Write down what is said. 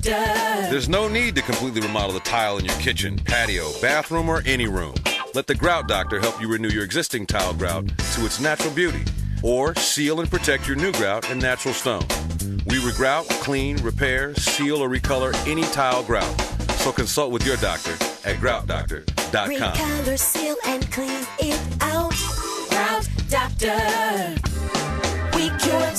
Doctor. There's no need to completely remodel the tile in your kitchen, patio, bathroom, or any room. Let the Grout Doctor help you renew your existing tile grout to its natural beauty, or seal and protect your new grout in natural stone. We regrout, clean, repair, seal, or recolor any tile grout. So consult with your doctor at groutdoctor.com. Recolor, seal, and clean it out. Grout Doctor. We cure